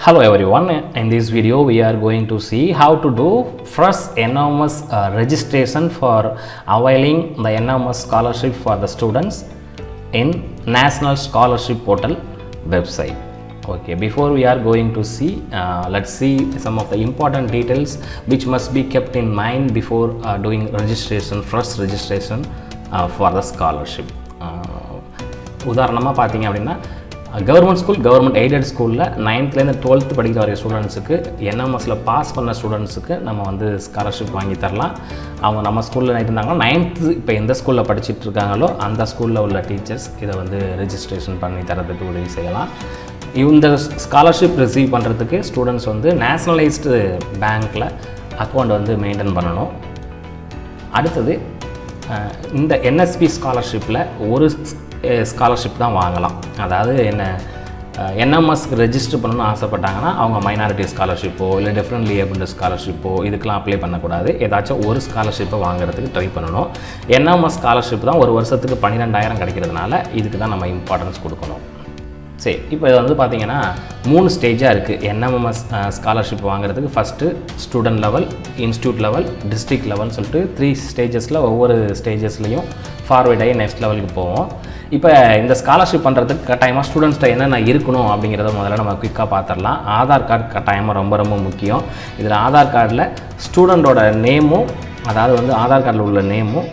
Hello everyone, in this video we are going to see how to do fresh NMMS registration for availing the NMMS scholarship for the students in National Scholarship Portal website. Okay, before we are going to see, let's see some of the important details which must be kept in mind before doing registration, fresh registration for the scholarship. உதாரணமாக பார்த்தீங்க அப்படின்னா government school, government aided ஸ்கூலில் 9th-லேருந்து 12th படிக்கிற வரைய ஸ்டூடெண்ட்ஸுக்கு NMMSல pass பண்ண ஸ்டூடெண்ட்ஸுக்கு நம்ம வந்து ஸ்காலர்ஷிப் வாங்கி தரலாம். அவங்க நம்ம ஸ்கூலில் இருந்தாங்கன்னா 9th இப்போ எந்த ஸ்கூலில் படிச்சுட்டு இருக்காங்களோ அந்த ஸ்கூலில் உள்ள டீச்சர்ஸ் இதை வந்து ரெஜிஸ்ட்ரேஷன் பண்ணி தரதுக்கு உதவி செய்யலாம். இந்த ஸ்காலர்ஷிப் ரிசீவ் பண்ணுறதுக்கு ஸ்டூடெண்ட்ஸ் வந்து நேஷ்னலைஸ்டு பேங்க்கில் அக்கௌண்ட் வந்து மெயின்டைன் பண்ணணும். அடுத்தது இந்த NSP ஸ்காலர்ஷிப்பில் ஒரு ஸ்காலர்ஷிப் தான் வாங்கலாம். அதாவது NMMSக்கு ரெஜிஸ்டர் பண்ணணும்னு ஆசைப்பட்டாங்கன்னா அவங்க மைனாரிட்டி ஸ்காலர்ஷிப்போ இல்லை டிஃப்ரெண்ட்லி ஏபிள்டு ஸ்காலர்ஷிப்போ இதுக்கெலாம் அப்ளை பண்ணக்கூடாது. ஏதாச்சும் ஒரு ஸ்காலர்ஷிப்பை வாங்குறதுக்கு ட்ரை பண்ணணும். NMMS ஸ்காலர்ஷிப் தான் ஒரு வருஷத்துக்கு 12,000 கிடைக்கிறதுனால இதுக்கு தான் நம்ம இம்பார்ட்டன்ஸ் கொடுக்கணும். சரி, இப்போ இது வந்து பார்த்திங்கன்னா 3 ஸ்டேஜாக இருக்குது NMMS ஸ்காலர்ஷிப் வாங்குறதுக்கு. First student level, institute level, district level சொல்லிட்டு 3 ஸ்டேஜஸில் ஒவ்வொரு ஸ்டேஜஸ்லையும் ஃபார்வேர்ட் ஆகி நெக்ஸ்ட் லெவலுக்கு போவோம். இப்போ இந்த ஸ்காலர்ஷிப் பண்ணுறதுக்கு கட்டாயமாக ஸ்டூடெண்ட்ஸ்கிட்ட என்னென்ன இருக்கணும் அப்படிங்கிறத முதல்ல நம்ம குயிக்காக பார்த்துடலாம். ஆதார் கார்டு கட்டாயமாக ரொம்ப ரொம்ப முக்கியம். இதில் ஆதார் கார்டில் ஸ்டூடெண்ட்டோட நேமும், அதாவது வந்து ஆதார் கார்டில் உள்ள நேமும்,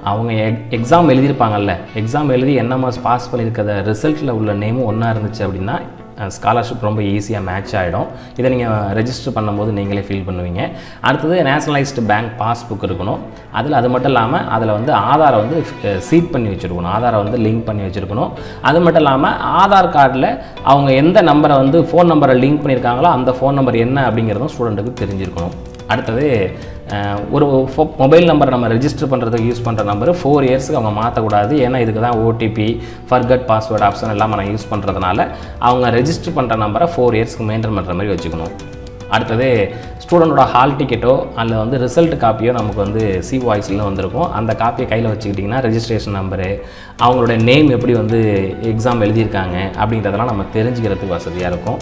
அவங்க எக்ஸாம் எழுதியிருப்பாங்கல்ல, எக்ஸாம் எழுதி NMMS பாஸ் பண்ணியிருக்கிற ரிசல்ட்டில் உள்ள நேமும் ஒன்றா இருந்துச்சு அப்படின்னா ஸ்காலர்ஷிப் ரொம்ப ஈஸியாக மேட்ச் ஆகிடும். இதை நீங்கள் ரெஜிஸ்டர் பண்ணும்போது நீங்களே ஃபீல் பண்ணுவீங்க. அடுத்தது நேஷ்னலைஸ்டு பேங்க் பாஸ்புக் இருக்கணும். அது மட்டும் இல்லாமல் அதில் வந்து ஆதாரை வந்து சீட் பண்ணி வச்சுருக்கணும், ஆதாரை வந்து லிங்க் பண்ணி வச்சுருக்கணும். அது மட்டும் இல்லாமல் ஆதார் கார்டில் அவங்க எந்த நம்பரை வந்து ஃபோன் நம்பரை லிங்க் பண்ணியிருக்காங்களோ அந்த ஃபோன் நம்பர் என்ன அப்படிங்கிறதும் ஸ்டூடெண்ட்டுக்கு தெரிஞ்சிருக்கணும். அடுத்தது ஒரு மொபைல் நம்பரை நம்ம ரெஜிஸ்டர் பண்ணுறதுக்கு யூஸ் பண்ணுற நம்பரு 4 இயர்ஸுக்கு அவங்க மாற்றக்கூடாது. ஏன்னா இதுக்கு தான் OTP, ஃபர்கட் பாஸ்வேர்டு ஆப்ஷன் எல்லாம் நம்ம யூஸ் பண்ணுறதுனால அவங்க ரெஜிஸ்டர் பண்ணுற நம்பரை 4 இயர்ஸ்க்கு மெயின்டைன் பண்ணுற மாதிரி வச்சுக்கணும். அடுத்தது ஸ்டூடெண்ட்டோட ஹால் டிக்கெட்டோ அல்லது வந்து ரிசல்ட் காப்பியோ நமக்கு வந்து வாய்ஸில் வந்திருக்கும். அந்த காப்பியை கையில் வச்சுக்கிட்டிங்கன்னா ரெஜிஸ்ட்ரேஷன் நம்பரு, அவங்களோட நேம் எப்படி வந்து எக்ஸாம் எழுதியிருக்காங்க அப்படிங்கிறதெல்லாம் நம்ம தெரிஞ்சுக்கிறதுக்கு வசதியாக இருக்கும்.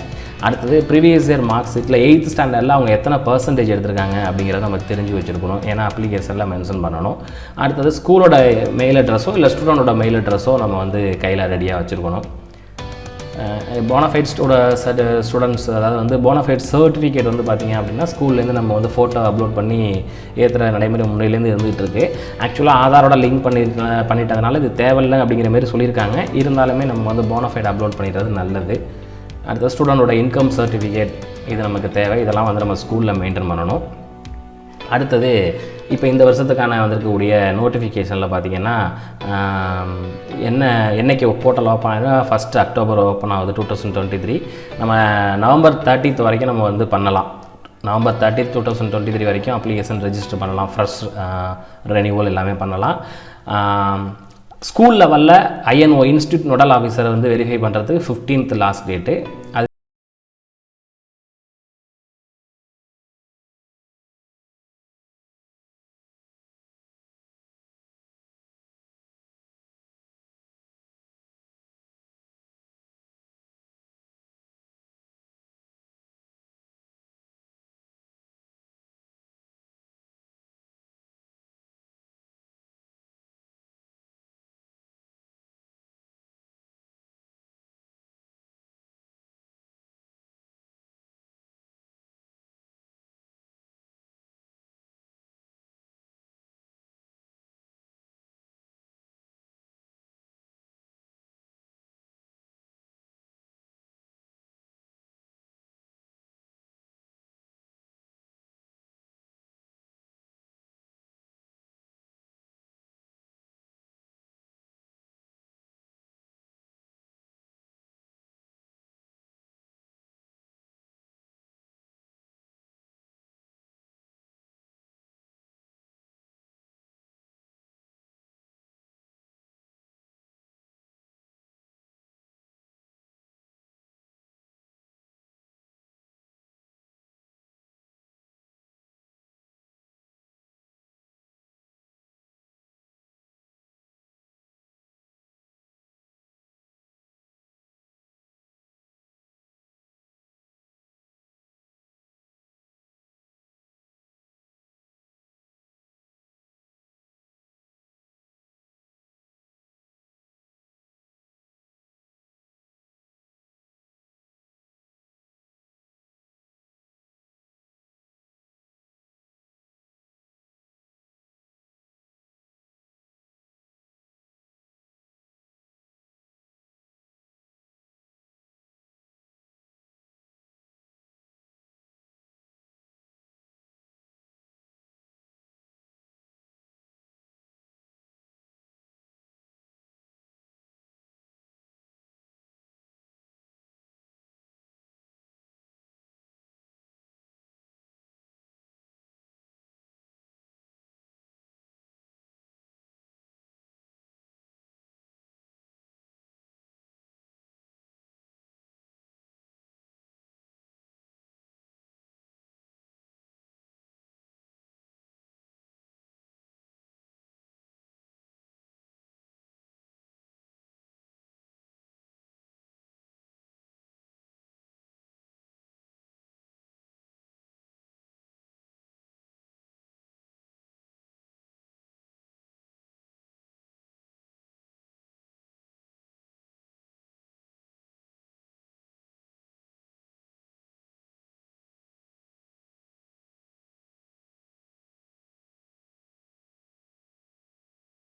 அடுத்தது ப்ரீவியஸ் இயர் மார்க் ஷீட்டில் 8th ஸ்டாண்டர்டில் அவங்க எத்தனை பர்சன்டேஜ் எடுத்திருக்காங்க அப்படிங்கிறத நம்ம தெரிஞ்சு வச்சுருக்கணும். ஏன்னா அப்ளிகேஷனில் மென்ஷன் பண்ணணும். அடுத்தது ஸ்கூலோட மெயில் அட்ரஸோ இல்லை ஸ்டூடெண்ட்டோட மெயில் அட்ரஸோ நம்ம வந்து கையில் ரெடியாக வச்சுருக்கணும். போனஃபைட் ஸ்டூடெண்ட்ஸ், அதாவது வந்து போனஃபைட் சர்டிஃபிகேட் வந்து பார்த்திங்க அப்படின்னா ஸ்கூல்லேருந்து நம்ம வந்து ஃபோட்டோ அப்லோட் பண்ணி ஏற்றுற நடைமுறை முறையிலேருந்து இருந்துகிட்டு இருக்குது. ஆக்சுவலாக ஆதாரோட லிங்க் பண்ணிட்டதுனால இது தேவையில்லை அப்படிங்கிற மாதிரி சொல்லியிருக்காங்க. இருந்தாலுமே நம்ம வந்து போனஃபைட் அப்லோட் பண்ணிடுறது நல்லது. அடுத்த ஸ்டூடெண்ட்டோட இன்கம் சர்டிஃபிகேட் இது நமக்கு தேவை. இதெல்லாம் வந்து நம்ம ஸ்கூலில் மெயின்டைன் பண்ணணும். அடுத்தது இப்போ இந்த வருஷத்துக்கான வந்திருக்கக்கூடிய நோட்டிஃபிகேஷனில் பார்த்திங்கன்னா என்னைக்கு போர்ட்டல் ஓப்பன் ஆகுதுன்னா 1 அக்டோபர் ஓப்பன் ஆகுது 2023. நம்ம நவம்பர் 30th வரைக்கும் நம்ம வந்து பண்ணலாம். நவம்பர் 30th 2023 வரைக்கும் அப்ளிகேஷன் ரெஜிஸ்டர் பண்ணலாம். ஃப்ரெஷ் ரெனியூவல் எல்லாமே பண்ணலாம். ஸ்கூல் லெவலில் INO இன்ஸ்டியூட் நோடல் ஆஃபீஸரை வந்து வெரிஃபை பண்ணுறதுக்கு 15th லாஸ்ட் டேட்டு.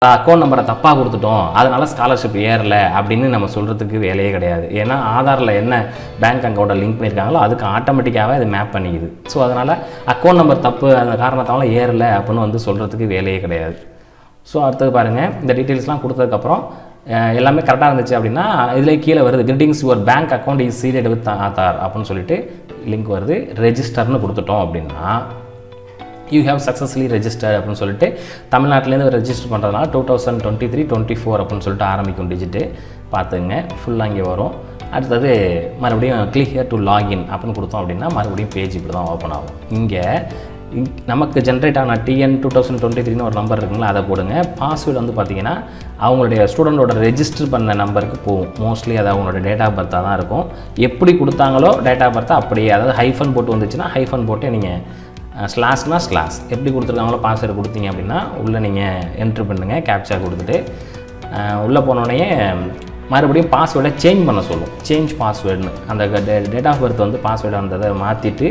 அக்கௌண்ட் நம்பரை தப்பாக கொடுத்துட்டோம் அதனால் ஸ்காலர்ஷிப் ஏறலை அப்படின்னு நம்ம சொல்கிறதுக்கு வேலையே கிடையாது. ஏன்னா ஆதாரில் என்ன பேங்க் அக்கௌண்ட்டை லிங்க் பண்ணியிருக்காங்களோ அதுக்கு ஆட்டோமேட்டிக்காகவே அது மேப் பண்ணிக்குது. ஸோ அதனால் அக்கௌண்ட் நம்பர் தப்பு அந்த காரணத்தால் ஏறலை அப்படின்னு வந்து சொல்கிறதுக்கு வேலையே கிடையாது. ஸோ அடுத்தது பாருங்கள், இந்த டீட்டெயில்ஸ்லாம் கொடுத்ததுக்கப்புறம் எல்லாமே கரெக்டாக இருந்துச்சு அப்படின்னா இதில் கீழே வருது greetings your bank account is seeded with Aadhaar அப்படின்னு சொல்லிட்டு லிங்க் வருது. ரெஜிஸ்டர்னு கொடுத்துட்டோம் அப்படின்னா யூ ஹேவ் சக்ஸஸ்ஃபுல்லி ரெஜிஸ்டர் அப்படின்னு சொல்லிட்டு தமிழ்நாட்டிலேருந்து ரெஜிஸ்டர் பண்ணுறதுனால 2023-24 அப்படின்னு சொல்லிட்டு ஆரம்பிக்கும் டிஜிட்டு பார்த்துங்க. ஃபுல்லாக இங்கே வரும். அடுத்தது மறுபடியும் கிளிக் ஹியர் டு லாகின் அப்படின்னு கொடுத்தோம் அப்படின்னா மறுபடியும் பேஜ் இப்படி தான் ஓப்பன் ஆகும். இங்கே நமக்கு ஜென்ரேட் ஆன TN 2023 ஒரு நம்பர் இருக்குங்களா, அதை போடுங்க. பாஸ்வேர்டு வந்து பார்த்திங்கன்னா அவங்களுடைய ஸ்டூடெண்ட்டோட ரெஜிஸ்டர் பண்ண நம்பருக்கு போகும். மோஸ்ட்லி அது அவங்களோட டேட் ஆஃப் பர்த்தாக தான் இருக்கும். எப்படி கொடுத்தாங்களோ டேட் ஆஃப் பர்த்தாக அப்படியே, அதாவது ஹைஃபன் போட்டு வந்துச்சுன்னா ஹைஃபன் போட்டு நீங்கள் ஸ்லாஷ்னா ஸ்லாஷ் எப்படி கொடுத்துருக்காங்களோ பாஸ்வேர்டு கொடுத்தீங்க அப்படின்னா உள்ளே நீங்கள் என்ட்ரு பண்ணுங்கள். கேப்சா கொடுத்துட்டு உள்ளே போனோடனே மறுபடியும் பாஸ்வேர்டை சேஞ்ச் பண்ண சொல்லும். சேஞ்ச் பாஸ்வேர்டுன்னு அந்த டேட் ஆஃப் பர்த் வந்து பாஸ்வேர்டு அந்த மாற்றிட்டு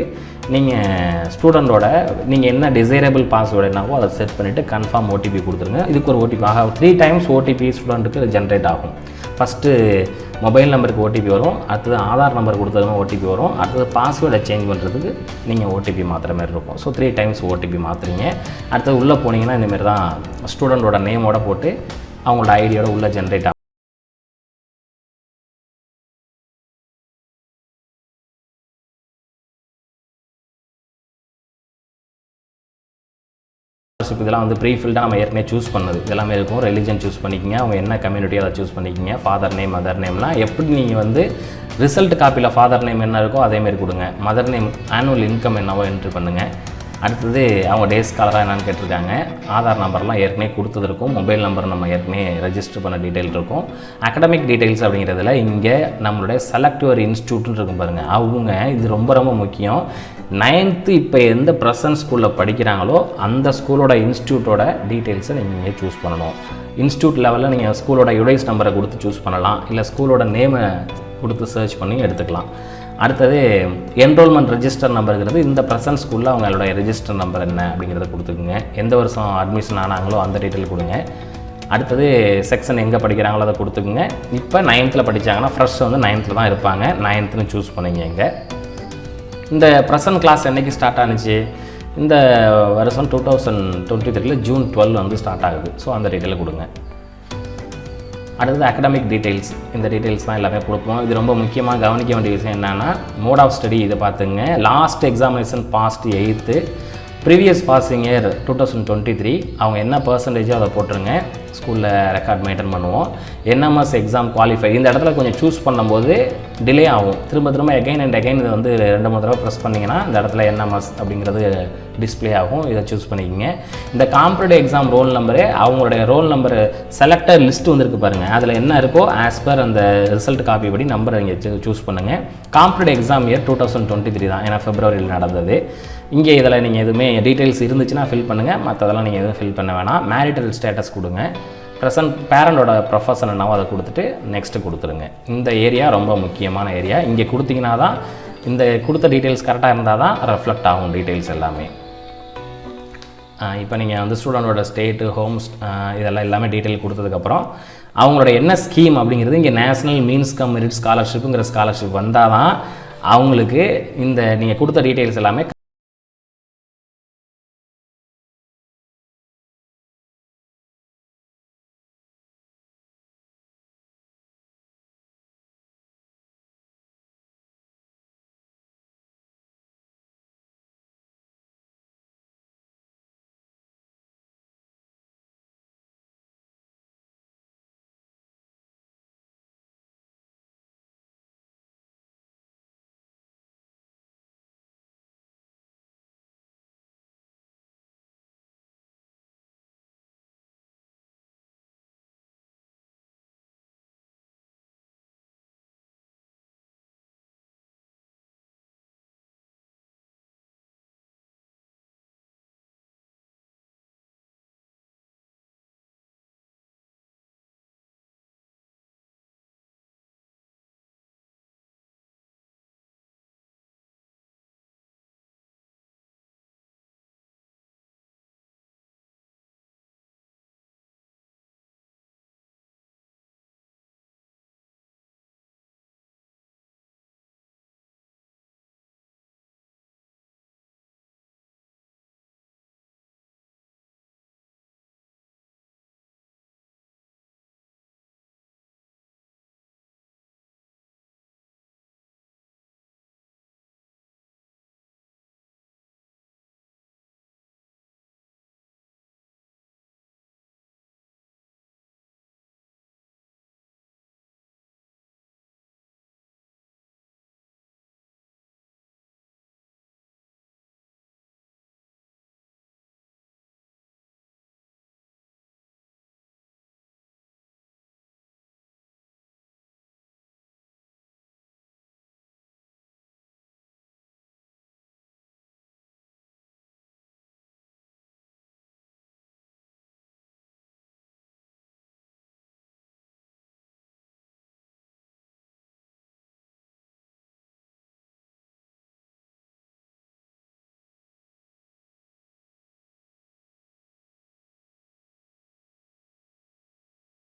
நீங்கள் ஸ்டூடெண்ட்டோட நீங்கள் என்ன டிசைரபிள் பாஸ்வேர்டு என்னவோ அதை செட் பண்ணிவிட்டு கன்ஃபார்ம் OTP கொடுத்துருங்க. இதுக்கு ஒரு OTP 3 times OTP ஸ்டூடெண்ட்டுக்கு ஜென்ரேட் ஆகும். ஃபஸ்ட்டு மொபைல் நம்பருக்கு OTP வரும், அடுத்தது ஆதார் நம்பர் கொடுத்ததும் OTP வரும், அடுத்தது பாஸ்வேர்டை சேஞ்ச் பண்ணுறதுக்கு நீங்கள் OTP மாற்றுற மாதிரி இருக்கும். So 3 times OTP மாற்றுறீங்க. அடுத்தது உள்ளே போனீங்கன்னா இந்தமாரி தான் ஸ்டூடெண்ட்டோட நேமோட போட்டு அவங்களோட ஐடியோட உள்ளே ஜென்ரேட் ஆகும். இதெல்லாம் வந்து ப்ரீஃபில்டாக நம்ம ஏற்கனவே சூஸ் பண்ணது இதெல்லாமே இருக்கும். ரிலிஜன் சூஸ் பண்ணிக்கிங்க, அவங்க என்ன கம்யூனிட்டியோ அதை சூஸ் பண்ணிக்கிங்க. ஃபாதர் நேம் மதர் நேம்லாம் எப்படி நீங்கள் வந்து ரிசல்ட் காப்பியில் ஃபாதர் நேம் என்ன இருக்கோ அதேமாரி கொடுங்க. மதர் நேம் ஆனுவல் இன்கம் என்னவோ என்ட்ரு பண்ணுங்கள். அடுத்தது அவங்க டேஸ் காலராக என்னென்னு கேட்டிருக்காங்க. ஆதார் நம்பர்லாம் ஏற்கனவே கொடுத்தது இருக்கும். மொபைல் நம்பர் நம்ம ஏற்கனவே ரெஜிஸ்டர் பண்ண டீட்டெயில் இருக்கும். அகடமிக் டீட்டெயில்ஸ் அப்படிங்கிறதுல இங்கே நம்மளுடைய செலக்ட் யுவர் இன்ஸ்டியூட்னு இருக்கும் பாருங்கள். அவங்க இது ரொம்ப ரொம்ப முக்கியம். 9th இப்போ எந்த ப்ரெசன்ட் ஸ்கூலில் படிக்கிறாங்களோ அந்த ஸ்கூலோட இன்ஸ்டியூட்டோட டீட்டெயில்ஸை நீங்கள் இங்கே சூஸ் பண்ணணும். இன்ஸ்டியூட் லெவலில் நீங்கள் ஸ்கூலோட யுடைஸ் நம்பரை கொடுத்து சூஸ் பண்ணலாம், இல்லை ஸ்கூலோட நேமை கொடுத்து சர்ச் பண்ணி எடுத்துக்கலாம். அடுத்தது என்ரோல்மெண்ட் ரெஜிஸ்டர் நம்பருங்கிறது இந்த ப்ரெசன்ட் ஸ்கூலில் அவங்களோட ரெஜிஸ்டர் நம்பர் என்ன அப்படிங்கிறத கொடுத்துக்குங்க. எந்த வருஷம் அட்மிஷன் ஆனாங்களோ அந்த டீட்டெயில் கொடுங்க. அடுத்தது செக்ஷன் எங்கே படிக்கிறாங்களோ அதை கொடுத்துக்குங்க. இப்போ 9th படித்தாங்கன்னா ஃப்ரெஷ் வந்து 9th தான் இருப்பாங்க. 9th சூஸ் பண்ணிங்க. இங்கே இந்த ப்ரெசன்ட் கிளாஸ் என்றைக்கு ஸ்டார்ட் ஆனிச்சு, இந்த வருஷம் 2023 ஜூன் 12 வந்து ஸ்டார்ட் ஆகுது. ஸோ அந்த டீட்டெயிலை கொடுங்க. அடுத்தது அகடமிக் டீட்டெயில்ஸ். இந்த டீட்டெயில்ஸ் தான் எல்லாமே கொடுப்போம். இது ரொம்ப முக்கியமாக கவனிக்க வேண்டிய விஷயம் என்னென்னா மோட் ஆஃப் ஸ்டடி இதை பார்த்துங்க. Last examination passed 8th, previous passing year 2023 அவங்க என்ன பர்சன்டேஜோ அதை போட்டுருங்க. ஸ்கூலில் ரெக்கார்ட் மெயின்டைன் பண்ணுவோம். NMS எக்ஸாம் குவாலிஃபை இந்த இடத்துல கொஞ்சம் சூஸ் பண்ணும்போது டிலே ஆகும். திரும்ப எகைன் அண்ட் எகைன் இதை வந்து 2-3 தடவை ப்ரெஸ் பண்ணிங்கன்னா இந்த இடத்துல NMS அப்படிங்கிறது டிஸ்பிளே ஆகும். இதை சூஸ் பண்ணிக்கிங்க. இந்த காம்படிட்டிவ் எக்ஸாம் ரோல் நம்பரு அவங்களுடைய ரோல் நம்பரு செலக்டர் லிஸ்ட் வந்துருக்கு பாருங்கள். அதில் என்ன இருக்கோ ஆஸ் பர் அந்த ரிசல்ட் காப்பி படி நம்பரை இங்கே சூஸ் பண்ணுங்கள். காம்படிட்டிவ் எக்ஸாம் இயர் 2023 தான், ஏன்னா ஃபெப்ரவரியில் நடந்தது. இங்கே இதில் நீங்கள் எதுவுமே டீட்டெயில்ஸ் இருந்துச்சுன்னா ஃபில் பண்ணுங்கள், மற்றதெல்லாம் நீங்கள் எதுவும் ஃபில் பண்ண வேணாம். மேரிட்டல் ஸ்டேட்டஸ் கொடுங்க. ப்ரெசன்ட் பேரண்டோட ப்ரொஃபஷன் என்னவோ அதை கொடுத்துட்டு நெக்ஸ்ட்டு கொடுத்துருங்க. இந்த ஏரியா ரொம்ப முக்கியமான ஏரியா. இங்கே கொடுத்தீங்கன்னா தான் இந்த கொடுத்த டீட்டெயில்ஸ் கரெக்டாக இருந்தால் தான் ரெஃப்ளெக்ட் ஆகும் டீட்டெயில்ஸ் எல்லாமே. இப்போ நீங்கள் வந்து ஸ்டூடெண்டோட ஸ்டேட்டு ஹோம்ஸ் இதெல்லாம் எல்லாமே டீட்டெயில் கொடுத்ததுக்கப்புறம் அவங்களோட என்ன ஸ்கீம் அப்படிங்கிறது இங்கே நேஷனல் மீன்ஸ் கம் மெரிட் ஸ்காலர்ஷிப்புங்கிற ஸ்காலர்ஷிப் வந்தால் தான் அவங்களுக்கு இந்த நீங்கள் கொடுத்த டீட்டெயில்ஸ் எல்லாமே